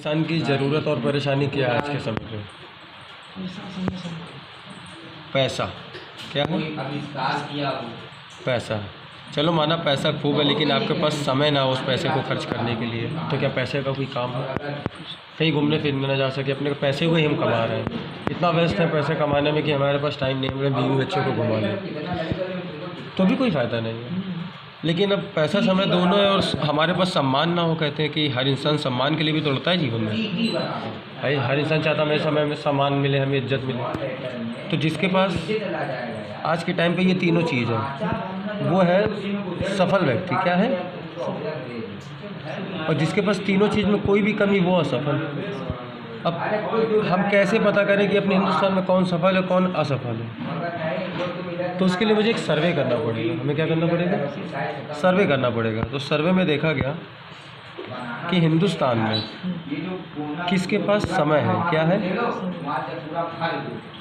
इंसान की ज़रूरत और परेशानी क्या है आज के समय पे? पैसा। क्या है? पैसा। चलो माना पैसा खूब है, लेकिन आपके पास समय ना हो उस पैसे को खर्च करने के लिए, तो क्या पैसे का कोई काम है? कहीं घूमने फिरने ना जा सके, अपने पैसे को ही हम कमा रहे हैं, इतना व्यस्त है पैसे कमाने में कि हमारे पास टाइम नहीं है बीवी बच्चों को घुमा लें, तो भी कोई फ़ायदा नहीं है। लेकिन अब पैसा समय दोनों है और हमारे पास सम्मान ना हो। कहते हैं कि हर इंसान सम्मान के लिए भी दौड़ता है जीवन में भाई। हर इंसान चाहता है मेरे समय में सम्मान मिले, हमें इज्जत मिले। तो जिसके पास आज के टाइम पे ये तीनों चीज़ है वो है सफल व्यक्ति। क्या है? और जिसके पास तीनों चीज़ में कोई भी कमी वो असफल। अब हम कैसे पता करें कि अपने हिंदुस्तान में कौन सफल है कौन असफल है? तो उसके लिए मुझे एक सर्वे करना पड़ेगा। हमें क्या करना पड़ेगा? सर्वे करना पड़ेगा। तो सर्वे में देखा गया कि हिंदुस्तान में किसके पास समय है, क्या है,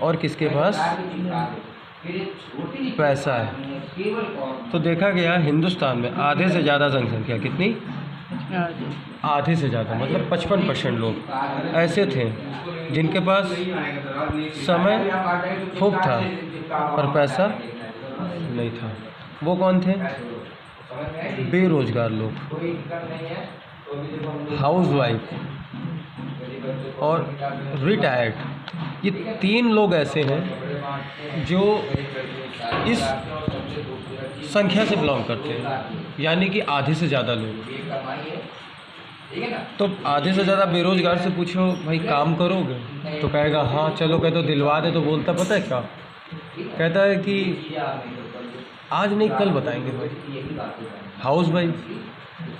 और किसके पास पैसा है। तो देखा गया हिंदुस्तान में आधे से ज़्यादा जनसंख्या, कितनी? आधे से ज़्यादा, मतलब 55% लोग ऐसे थे जिनके पास समय खूब था पर पैसा नहीं था। वो कौन थे? बेरोजगार लोग, हाउसवाइफ और रिटायर्ड। ये तीन लोग ऐसे हैं जो इस संख्या से बिलोंग करते हैं, यानी कि आधे से ज़्यादा लोग। तो आधे से ज़्यादा बेरोजगार से पूछो भाई काम करोगे, तो कहेगा हाँ चलो। कहते तो दिलवा दे, तो बोलता पता है क्या? कहता है कि आज नहीं कल बताएंगे भाई। हाउस वाइफ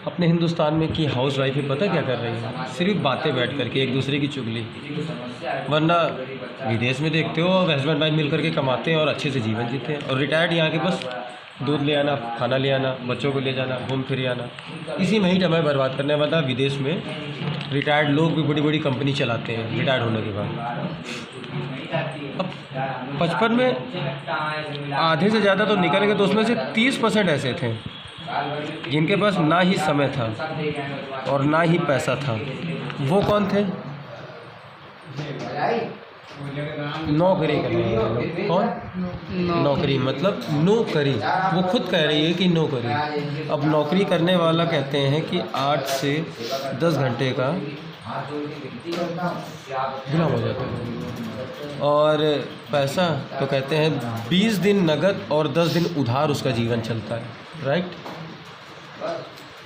अपने हिंदुस्तान में की हाउस वाइफ ही पता क्या कर रही है? सिर्फ बातें बैठ करके एक दूसरे की चुगली। वरना विदेश में देखते हो हस्बैंड वाइफ मिल करके कमाते हैं और अच्छे से जीवन जीते हैं। और रिटायर्ड यहाँ के बस दूध ले आना, खाना ले आना, बच्चों को ले जाना, घूम फिर आना, इसी में ही समय बर्बाद करने वाला। विदेश में रिटायर्ड लोग भी बड़ी बड़ी कंपनी चलाते हैं रिटायर्ड होने के बाद। अब 55 में आधे से ज़्यादा तो निकल गए, तो उसमें से 30% ऐसे थे जिनके पास ना ही समय था और ना ही पैसा था। वो कौन थे? नौकरी करने वाले लोग। कौन? नौकरी मतलब नौकरी। वो खुद कह रही है कि नौकरी। अब नौकरी करने वाला कहते हैं कि 8 से 10 घंटे का गुलाम हो जाता है। और पैसा तो कहते हैं 20 दिन नगद और 10 दिन उधार उसका जीवन चलता है। राइट।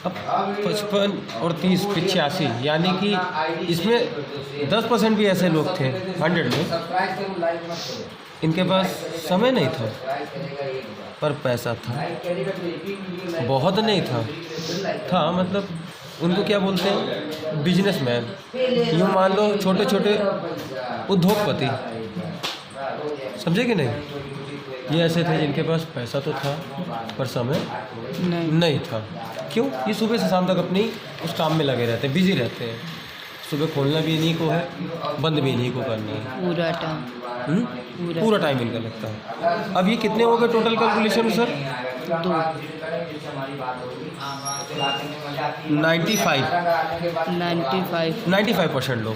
अब 55 और 30 85, यानी कि इसमें 10% भी ऐसे लोग थे 100 में, इनके पास समय नहीं था पर पैसा था। बहुत नहीं था मतलब उनको क्या बोलते हैं? बिजनेसमैन। यूँ मान लो छोटे छोटे उद्योगपति, समझे कि नहीं? ये ऐसे थे जिनके पास पैसा तो था पर समय नहीं था। क्यों? ये सुबह से शाम तक अपनी उस काम में लगे रहते हैं, बिजी रहते हैं। सुबह खोलना भी इन्हीं को है, बंद भी इन्हीं को करना है। पूरा टाइम इनका लगता है। अब ये कितने हो गए टोटल कैलकुलेशन सर? 95% लोग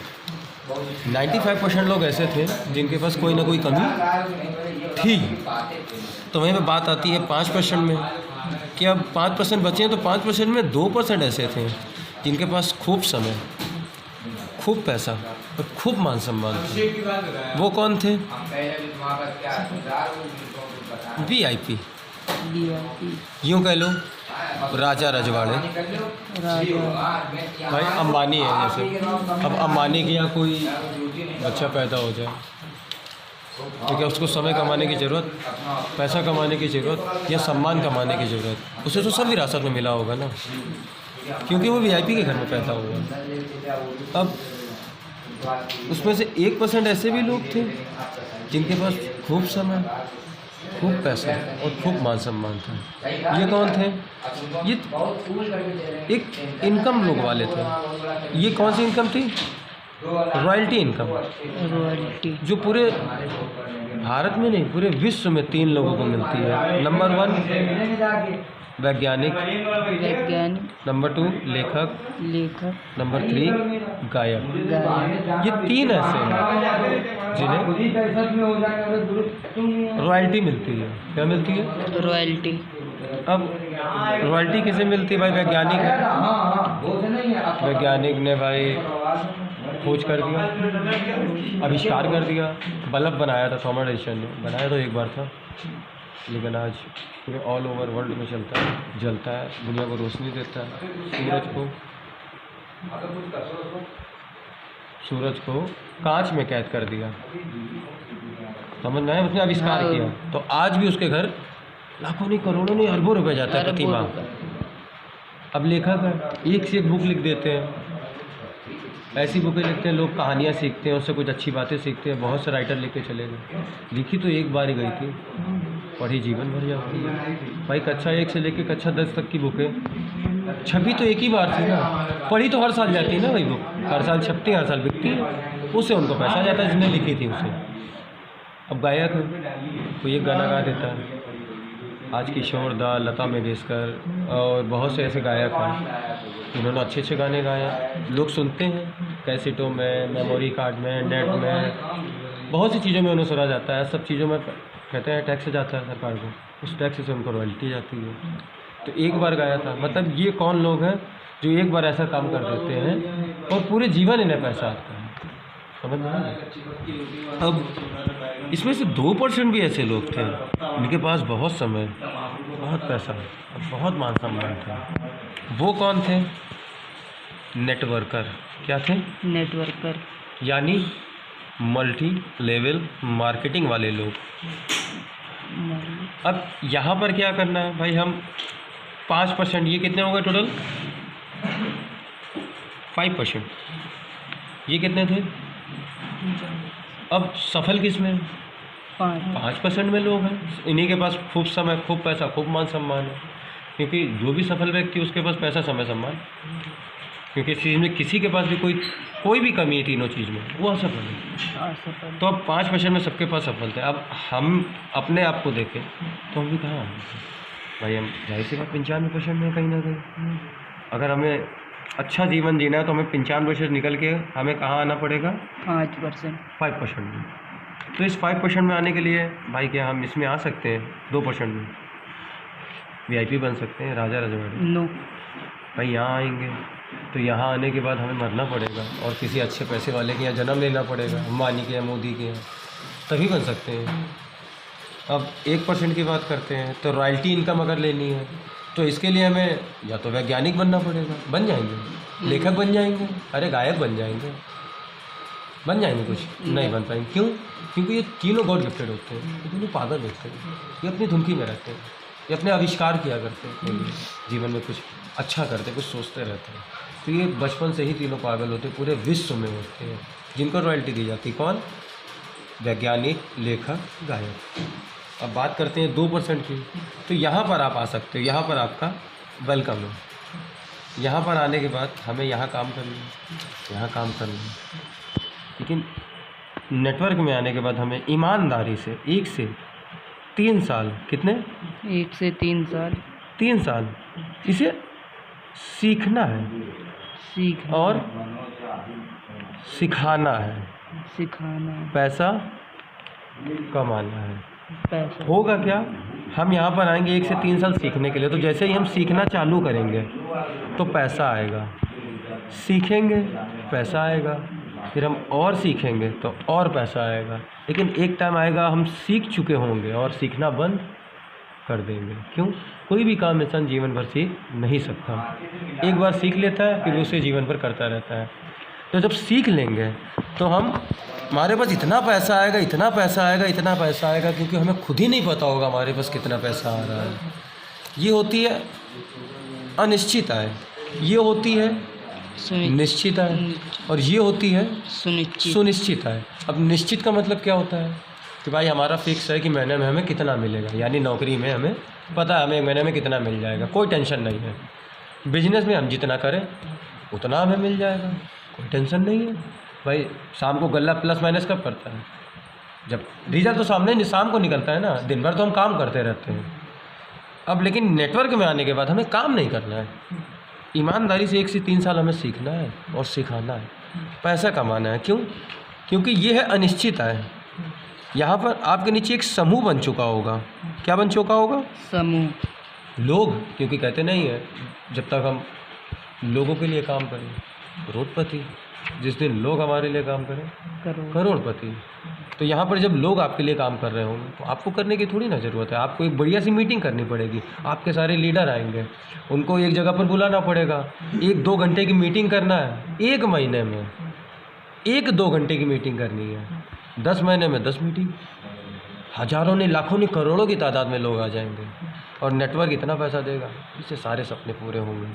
95% लोग ऐसे थे जिनके पास कोई ना कोई कमी थी। तो वहीं पे बात आती है 5% में कि अब 5% बचे हैं, तो 5% में 2% ऐसे थे जिनके पास खूब समय, खूब पैसा और खूब मान सम्मान था। वो कौन थे? VIP। यूँ कह लो राजा रजवाड़े। भाई अंबानी है जैसे, अब अंबानी के यहाँ कोई बच्चा पैदा हो जाए तो क्या उसको समय कमाने की ज़रूरत, पैसा कमाने की ज़रूरत या सम्मान कमाने की ज़रूरत? उसे तो सब विरासत में मिला होगा ना, क्योंकि वो VIP के घर में पैदा हुआ। अब उसमें से 1% ऐसे भी लोग थे जिनके पास खूब समय, खूब पैसा और खूब मान सम्मान था। ये कौन थे? ये एक इनकम लोग वाले थे। ये कौन सी इनकम थी? Royalty income. जो पूरे भारत में नहीं पूरे विश्व में 3 लोगों को मिलती है। नंबर 1 वैज्ञानिक, वैज्ञानिक, नंबर 2 लेखक, लेखक, नंबर 3 गायक। गायक। ये 3 ऐसे हैं जिन्हें रॉयल्टी मिलती है। क्या मिलती है? रॉयल्टी। अब रॉयल्टी किसे मिलती है भाई? वैज्ञानिक है। वैज्ञानिक ने भाई खोज कर दिया, आविष्कार कर दिया, बल्ब बनाया था थॉमस एडिसन ने। बनाया तो एक बार था, लेकिन आज पूरे ऑल ओवर वर्ल्ड में चलता है, जलता है, दुनिया को रोशनी देता है। सूरज को कांच में कैद कर दिया, समझ में आया? उसने आविष्कार किया। तो आज भी उसके घर लाखों नहीं, करोड़ों नहीं, अरबों रुपए जाता है प्रति माह। अब लेखक है, एक से एक बुक लिख देते हैं, ऐसी बुकें लिखते हैं, लोग कहानियाँ सीखते हैं, उससे कुछ अच्छी बातें सीखते हैं। बहुत से राइटर लिख के चले गए। लिखी तो एक बार ही गई थी, पढ़ी जीवन भर जाती है भाई। कक्षा 1 से लेकर कक्षा 10 तक की बुकें छपी तो एक ही बार थी ना, पढ़ी तो हर साल जाती है ना वही बुक, हर साल छपती है, हर साल बिकती है, उससे उनको पैसा जाता है जिसने लिखी थी उसे। अब गायक है, कोई एक गाना गा देता है। आज किशोर दा, लता मंगेशकर और बहुत से ऐसे गायक हैं, इन्होंने अच्छे अच्छे गाने गाए, लोग सुनते हैं कैसेटों में, मेमोरी कार्ड में, नेट में, बहुत सी चीज़ों में उन्हें सुना जाता है। सब चीज़ों में कहते हैं टैक्स जाता है सरकार को, उस टैक्स से उनको रॉयल्टी जाती है। तो एक बार गाया था, मतलब ये कौन लोग हैं जो एक बार ऐसा काम कर देते हैं और पूरे जीवन इन्हें पैसा आता है, समझ में आया? अब इसमें से 2% भी ऐसे लोग थे उनके पास बहुत समय, बहुत पैसा और बहुत मान सम्मान था। वो कौन थे? नेटवर्कर। क्या थे? नेटवर्कर, यानी मल्टी लेवल मार्केटिंग वाले लोग। अब यहाँ पर क्या करना है भाई? हम 5%, ये कितने हो गए टोटल? 5%, ये कितने थे? अब सफल किस में? 5% में लोग हैं, इन्हीं के पास खूब समय, खूब पैसा, खूब मान सम्मान है। क्योंकि जो भी सफल व्यक्ति, उसके पास पैसा, समय, सम्मान, क्योंकि इस चीज़ में किसी के पास भी कोई भी कमी है तीनों चीज़ में, वो असफल है। तो अब 5% में सबके पास सफलता है। अब हम अपने आप को देखें तो हम भी कहाँ हैं भाई? हम जाहिर सी बात 95% में कहीं ना कहीं। अगर हमें अच्छा जीवन जीना है तो हमें 95% निकल के हमें कहाँ आना पड़ेगा? 5% में। तो इस 5% में आने के लिए भाई क्या हम इसमें आ सकते हैं? 2% में VIP बन सकते हैं, राजा रजवाड़ी? नो भाई यहाँ आएंगे तो यहाँ आने के बाद हमें मरना पड़ेगा और किसी अच्छे पैसे वाले के यहाँ जन्म लेना पड़ेगा, अंबानी के यहाँ, मोदी के यहाँ, तभी बन सकते हैं। अब 1% की बात करते हैं तो रॉयल्टी इनकम अगर लेनी है तो इसके लिए हमें या तो वैज्ञानिक बनना पड़ेगा, बन जाएंगे, लेखक बन जाएंगे, अरे गायक बन जाएंगे, बन जाएंगे, कुछ नहीं बन पाएंगे। क्यों? क्योंकि ये तीनों गॉड गिफ्टेड होते हैं, ये तीनों पागल होते हैं, ये अपनी धुनकी में रहते हैं, ये अपने आविष्कार किया करते हैं, जीवन में कुछ अच्छा करते, कुछ सोचते रहते हैं। तो ये बचपन से ही तीनों पागल होते हैं, पूरे विश्व में होते हैं, जिनको रॉयल्टी दी जाती। कौन? वैज्ञानिक, लेखक, गायक। अब बात करते हैं 2% की, तो यहाँ पर आप आ सकते हो, यहाँ पर आपका वेलकम है। यहाँ पर आने के बाद हमें यहाँ काम करना है, यहाँ काम करना है, लेकिन नेटवर्क में आने के बाद हमें ईमानदारी से 1 से 3 साल, कितने? 1 से 3 साल, 3 साल इसे सीखना है और सिखाना है, पैसा कमाना है। पैसा होगा क्या? हम यहाँ पर आएंगे 1 से 3 साल सीखने के लिए, तो जैसे ही हम सीखना चालू करेंगे तो पैसा आएगा, सीखेंगे पैसा आएगा, फिर हम और सीखेंगे तो और पैसा आएगा। लेकिन एक टाइम आएगा हम सीख चुके होंगे और सीखना बंद कर देंगे। क्यों? कोई भी काम इंसान जीवन भर सीख नहीं सकता, एक बार सीख लेता है फिर उसे जीवन भर करता रहता है। तो जब सीख लेंगे तो हमारे पास इतना पैसा आएगा, इतना पैसा आएगा, इतना पैसा आएगा, क्योंकि हमें खुद ही नहीं पता होगा हमारे पास कितना पैसा आ रहा है। ये होती है अनिश्चित आय, ये होती है निश्चित आय, और ये होती है सुनिश्चित आय। अब निश्चित का मतलब क्या होता है कि भाई हमारा फिक्स है कि महीने में हमें कितना मिलेगा, यानी नौकरी में हमें पता है हमें एक महीने में कितना मिल जाएगा, कोई टेंशन नहीं है। बिजनेस में हम जितना करें उतना हमें मिल जाएगा, कोई टेंशन नहीं है। भाई शाम को गल्ला प्लस माइनस कब करता है? जब रिजल्ट तो सामने शाम को निकलता है ना, दिन भर तो हम काम करते रहते हैं। अब लेकिन नेटवर्क में आने के बाद हमें काम नहीं करना है, ईमानदारी से 1 से 3 साल हमें सीखना है और सिखाना है, पैसा कमाना है। क्यों? क्योंकि ये है अनिश्चित है। यहाँ पर आपके नीचे एक समूह बन चुका होगा। क्या बन चुका होगा? समूह। लोग, क्योंकि कहते नहीं है जब तक हम लोगों के लिए काम करें करोड़पति, जिस दिन लोग हमारे लिए काम करें करोड़पति। तो यहाँ पर जब लोग आपके लिए काम कर रहे होंगे तो आपको करने की थोड़ी ना ज़रूरत है, आपको एक बढ़िया सी मीटिंग करनी पड़ेगी। आपके सारे लीडर आएंगे, उनको एक जगह पर बुलाना पड़ेगा, 1-2 घंटे की मीटिंग करना है। 1 महीने में 1-2 घंटे की मीटिंग करनी है, 10 महीने में 10 मीटिंग, हज़ारों ने, लाखों ने, करोड़ों की तादाद में लोग आ जाएंगे और नेटवर्क इतना पैसा देगा, इससे सारे सपने पूरे होंगे।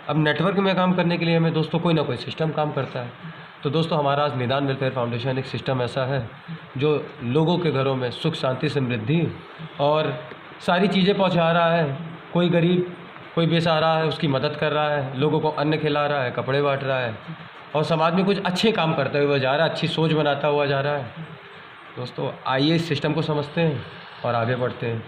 अब नेटवर्क में काम करने के लिए हमें दोस्तों कोई ना कोई सिस्टम काम करता है। तो दोस्तों हमारा आज निदान वेलफेयर फाउंडेशन एक सिस्टम ऐसा है जो लोगों के घरों में सुख, शांति, समृद्धि और सारी चीज़ें पहुंचा रहा है। कोई गरीब, कोई बेसहारा है, उसकी मदद कर रहा है, लोगों को अन्न खिला रहा है, कपड़े बांट रहा है और समाज में कुछ अच्छे काम करते हुए जा रहा है, अच्छी सोच बनाता हुआ जा रहा है। दोस्तों आइए इस सिस्टम को समझते हैं और आगे बढ़ते हैं।